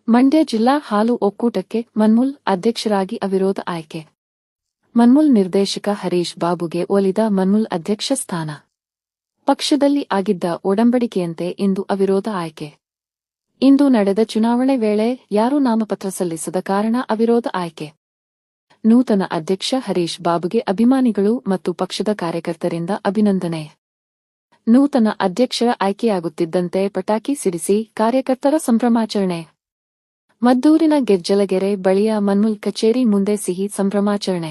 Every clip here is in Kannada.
ಮಂಡ್ಯ ಜಿಲ್ಲಾ ಹಾಲು ಒಕ್ಕೂಟಕ್ಕೆ ಮನ್ಮೂಲ್ ಅಧ್ಯಕ್ಷರಾಗಿ ಅವಿರೋಧ ಆಯ್ಕೆ. ಮನ್ಮೂಲ್ ನಿರ್ದೇಶಕ ಹರೀಶ್ ಬಾಬುಗೆ ಒಲಿದ ಮನ್ಮೂಲ್ ಅಧ್ಯಕ್ಷ ಸ್ಥಾನ. ಪಕ್ಷದಲ್ಲಿ ಆಗಿದ್ದ ಒಡಂಬಡಿಕೆಯಂತೆ ಇಂದು ಅವಿರೋಧ ಆಯ್ಕೆ. ಇಂದು ನಡೆದ ಚುನಾವಣೆ ವೇಳೆ ಯಾರೂ ನಾಮಪತ್ರ ಸಲ್ಲಿಸದ ಕಾರಣ ಅವಿರೋಧ ಆಯ್ಕೆ. ನೂತನ ಅಧ್ಯಕ್ಷ ಹರೀಶ್ ಬಾಬುಗೆ ಅಭಿಮಾನಿಗಳು ಮತ್ತು ಪಕ್ಷದ ಕಾರ್ಯಕರ್ತರಿಂದ ಅಭಿನಂದನೆ. ನೂತನ ಅಧ್ಯಕ್ಷರ ಆಯ್ಕೆಯಾಗುತ್ತಿದ್ದಂತೆ ಪಟಾಕಿ ಸಿಡಿಸಿ ಕಾರ್ಯಕರ್ತರ ಸಂಭ್ರಮಾಚರಣೆ. ಮದ್ದೂರಿನ ಗೆಜ್ಜಲಗೆರೆ ಬಳಿಯ ಮನ್ಮೂಲ್ ಕಚೇರಿ ಮುಂದೆ ಸಿಹಿ ಸಂಭ್ರಮಾಚರಣೆ.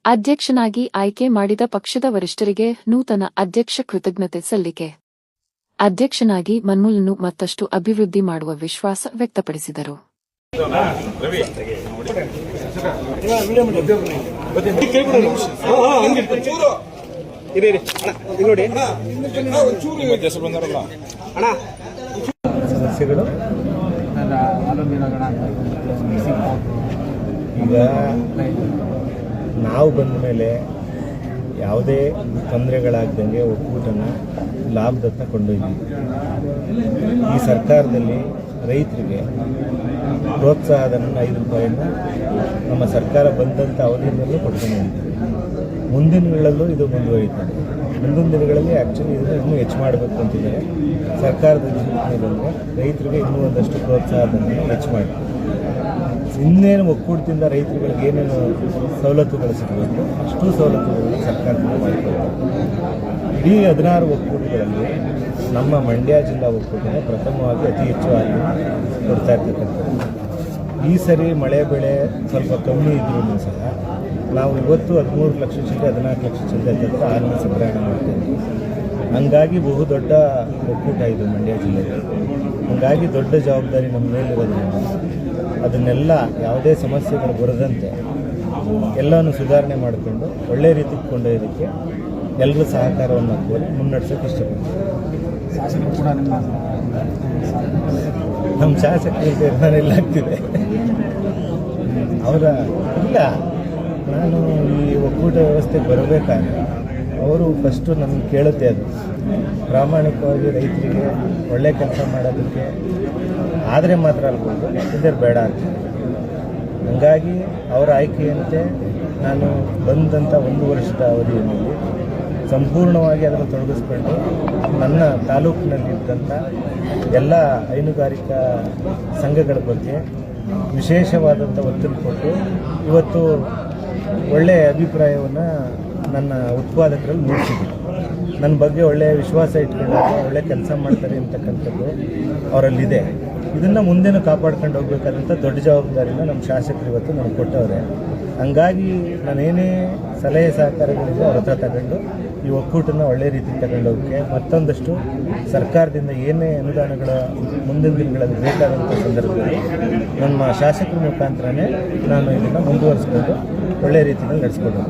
ಅಧ್ಯಕ್ಷನಾಗಿ ಆಯ್ಕೆ ಮಾಡಿದ ಪಕ್ಷದ ವರಿಷ್ಠರಿಗೆ ನೂತನ ಅಧ್ಯಕ್ಷ ಕೃತಜ್ಞತೆ ಸಲ್ಲಿಕೆ. ಅಧ್ಯಕ್ಷನಾಗಿ ಮನ್ಮೂಲನ್ನು ಮತ್ತಷ್ಟು ಅಭಿವೃದ್ಧಿ ಮಾಡುವ ವಿಶ್ವಾಸ ವ್ಯಕ್ತಪಡಿಸಿದರು. ಸಮಸ್ಯೆಗಳು ಈಗ ನಾವು ಬಂದ ಮೇಲೆ ಯಾವುದೇ ತೊಂದರೆಗಳಾಗ್ದಂಗೆ ಒಕ್ಕೂಟನ ಲಾಭದತ್ತ ಕೊಂಡೊಯ್ದಿದ್ವಿ. ಈ ಸರ್ಕಾರದಲ್ಲಿ ರೈತರಿಗೆ ಪ್ರೋತ್ಸಾಹಧನ 5 ರೂಪಾಯಿನ ನಮ್ಮ ಸರ್ಕಾರ ಬಂದಂಥ ಅವಧಿಯಿಂದಲೂ ಕೊಡ್ಕೊಂಡು ಹೋಗಿದ್ದೀವಿ. ಮುಂದಿನ ದಿನಗಳಲ್ಲೂ ಇದು ಮುಂದುವರಿಯುತ್ತದೆ. ಮುಂದಿನ ದಿನಗಳಲ್ಲಿ ಆ್ಯಕ್ಚುಲಿ ಇದನ್ನು ಇನ್ನೂ ಹೆಚ್ಚು ಮಾಡಬೇಕು ಅಂತಿದ್ದಾರೆ. ಸರ್ಕಾರದ ಸೂಚನೆಗಳಿಗೆ ರೈತರಿಗೆ ಇನ್ನೂ ಒಂದಷ್ಟು ಪ್ರೋತ್ಸಾಹಧನ ಹೆಚ್ಚು ಮಾಡಬೇಕು. ಇನ್ನೇನು ಒಕ್ಕೂಟದಿಂದ ರೈತರುಗಳಿಗೆ ಏನೇನು ಸವಲತ್ತುಗಳು ಸಿಗಬೇಕು ಅಷ್ಟು ಸವಲತ್ತುಗಳನ್ನು ಸರ್ಕಾರದಿಂದ ಮಾಡಿಕೊಡ್ತಾರೆ. ಇಡೀ 16 ಒಕ್ಕೂಟಗಳಲ್ಲಿ ನಮ್ಮ ಮಂಡ್ಯ ಜಿಲ್ಲಾ ಒಕ್ಕೂಟನೇ ಪ್ರಥಮವಾಗಿ ಅತಿ ಹೆಚ್ಚು ಹಾಲು ಕೊಡ್ತಾ ಇರ್ತಕ್ಕಂಥದ್ದು. ಈ ಸರಿ ಮಳೆ ಬೆಳೆ ಸ್ವಲ್ಪ ಕಮ್ಮಿ ಇದ್ರೂ ಸಹ ನಾವು ಇವತ್ತು 13 ಲಕ್ಷ ಚಿಲ್ಲರೆ 14 ಲಕ್ಷ ಚಿಲ್ಲರೆ ಹತ್ತಿರ ಹಾಲನ್ನು ಸಂಗ್ರಹಣೆ ಮಾಡ್ತೀವಿ. ಹಂಗಾಗಿ ಬಹುದೊಡ್ಡ ಒಕ್ಕೂಟ ಇದು ಮಂಡ್ಯ ಜಿಲ್ಲೆಗೆ. ಹಂಗಾಗಿ ದೊಡ್ಡ ಜವಾಬ್ದಾರಿ ನಮ್ಮ ಮೇಲಿರೋದ್ರಿಂದ ಅದನ್ನೆಲ್ಲ ಯಾವುದೇ ಸಮಸ್ಯೆಗಳು ಬರದಂತೆ ಎಲ್ಲವನ್ನು ಸುಧಾರಣೆ ಮಾಡಿಕೊಂಡು ಒಳ್ಳೆ ರೀತಿಗೆ ಕೊಂಡೊಯ್ಯೋದಕ್ಕೆ ಎಲ್ಲರೂ ಸಹಕಾರವನ್ನು ಕೋರಿ ಮುನ್ನಡೆಸೋಕೆ ಇಷ್ಟಪಡ್ತೀವಿ. ನಮ್ಮ ಶಾಸಕರಿಗೆ ಎಲ್ಲಾಗ್ತಿದೆ ಅವರ ಇಲ್ಲ. ನಾನು ಈ ಒಕ್ಕೂಟ ವ್ಯವಸ್ಥೆಗೆ ಬರಬೇಕಾದ್ರೆ ಅವರು ಫಸ್ಟು ನಮಗೆ ಕೇಳುತ್ತೆ, ಅದು ಪ್ರಾಮಾಣಿಕವಾಗಿ ರೈತರಿಗೆ ಒಳ್ಳೆ ಕೆಲಸ ಮಾಡೋದಕ್ಕೆ ಆದರೆ ಮಾತ್ರ ಅಲ್ಬೋದು, ಇದರ ಬೇಡ ಅಂತ. ಹಾಗಾಗಿ ಅವರ ಆಯ್ಕೆಯಂತೆ ನಾನು ಬಂದಂಥ 1 ವರ್ಷದ ಅವಧಿಯಲ್ಲಿ ಸಂಪೂರ್ಣವಾಗಿ ಅದನ್ನು ತೊಡಗಿಸ್ಕೊಂಡು ನನ್ನ ತಾಲೂಕಿನಲ್ಲಿದ್ದಂಥ ಎಲ್ಲ ಹೈನುಗಾರಿಕಾ ಸಂಘಗಳ ಬಗ್ಗೆ ವಿಶೇಷವಾದಂಥ ಒತ್ತನ್ನು ಕೊಟ್ಟು ಇವತ್ತು ಒಳ್ಳೆಯ ಅಭಿಪ್ರಾಯವನ್ನು ನನ್ನ ಉತ್ಪಾದಕರಲ್ಲಿ ಮೂಡಿಸಿದ್ದೀನಿ. ನನ್ನ ಬಗ್ಗೆ ಒಳ್ಳೆಯ ವಿಶ್ವಾಸ ಇಟ್ಕೊಂಡಾಗ ಒಳ್ಳೆ ಕೆಲಸ ಮಾಡ್ತಾರೆ ಅಂತಕ್ಕಂಥದ್ದು ಅವರಲ್ಲಿದೆ. ಇದನ್ನು ಮುಂದೆನೂ ಕಾಪಾಡ್ಕೊಂಡು ಹೋಗ್ಬೇಕಾದಂಥ ದೊಡ್ಡ ಜವಾಬ್ದಾರಿನ ನಮ್ಮ ಶಾಸಕರು ಇವತ್ತು ನಮ್ಗೆ ಕೊಟ್ಟವ್ರೆ. ಹಂಗಾಗಿ ನಾನೇನೇ ಸಲಹೆ ಸಹಕಾರಗಳಿದೆ ಅವ್ರ ಹತ್ರ ತಗೊಂಡು ಈ ಒಕ್ಕೂಟನ ಒಳ್ಳೆ ರೀತಿಗೆ ತಗೊಂಡೋಗಕ್ಕೆ ಮತ್ತೊಂದಷ್ಟು ಸರ್ಕಾರದಿಂದ ಏನೇ ಅನುದಾನಗಳ ಮುಂದಿನ ದಿನಗಳಲ್ಲಿ ಬೇಕಾದಂಥ ಸಂದರ್ಭದಲ್ಲಿ ನಮ್ಮ ಶಾಸಕರ ಮುಖಾಂತರನೇ ನಾನು ಇದನ್ನು ಮುಂದುವರಿಸ್ಕೊಂಡು ಒಳ್ಳೆ ರೀತಿಯಲ್ಲಿ ನಡೆಸ್ಕೊಂಡು